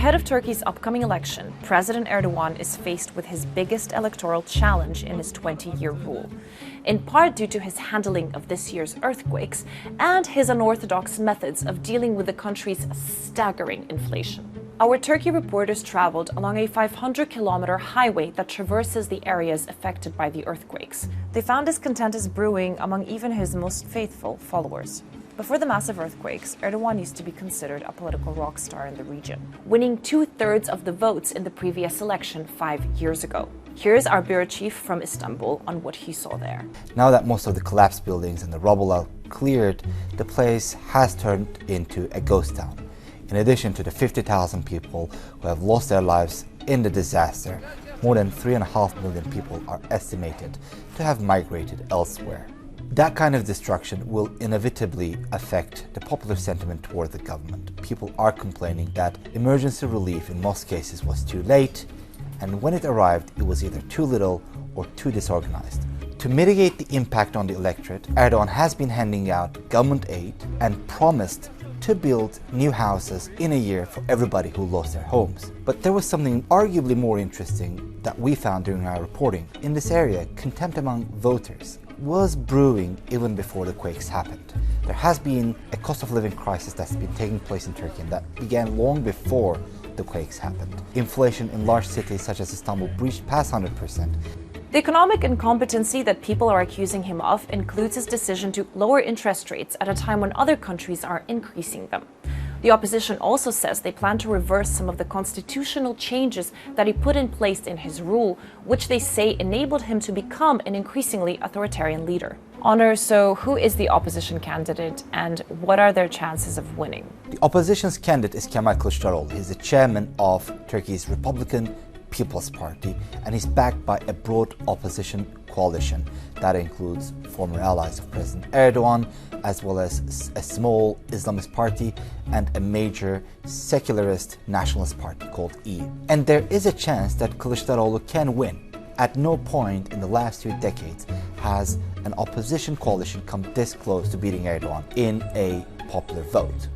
Ahead of Turkey's upcoming election, President Erdogan is faced with his biggest electoral challenge in his 20-year rule, in part due to his handling of this year's earthquakes and his unorthodox methods of dealing with the country's staggering inflation. Our Turkey reporters traveled along a 500-kilometer highway that traverses the areas affected by the earthquakes. They found discontent is brewing among even his most faithful followers. Before the massive earthquakes, Erdogan used to be considered a political rock star in the region, winning 2/3 of the votes in the previous election 5 years ago. Here's our bureau chief from Istanbul on what he saw there. Now that most of the collapsed buildings and the rubble are cleared, the place has turned into a ghost town. In addition to the 50,000 people who have lost their lives in the disaster, more than 3.5 million people are estimated to have migrated elsewhere. That kind of destruction will inevitably affect the popular sentiment toward the government. People are complaining that emergency relief in most cases was too late, and when it arrived, it was either too little or too disorganized. To mitigate the impact on the electorate, Erdogan has been handing out government aid and promised to build new houses in a year for everybody who lost their homes. But there was something arguably more interesting that we found during our reporting. In this area, contempt among voters was brewing even before the quakes happened. There has been a cost of living crisis that's been taking place in Turkey and that began long before the quakes happened. Inflation in large cities such as Istanbul breached past 100%. The economic incompetency that people are accusing him of includes his decision to lower interest rates at a time when other countries are increasing them. The opposition also says they plan to reverse some of the constitutional changes that he put in place in his rule, which they say enabled him to become an increasingly authoritarian leader. Onur, so who is the opposition candidate and what are their chances of winning? The opposition's candidate is Kemal Kılıçdaroğlu. He's the chairman of Turkey's Republican People's Party, and he's backed by a broad opposition coalition that includes former allies of President Erdogan, as well as a small Islamist party and a major secularist nationalist party called İYİ. And there is a chance that Kılıçdaroğlu can win. At no point in the last 2 decades has an opposition coalition come this close to beating Erdogan in a popular vote.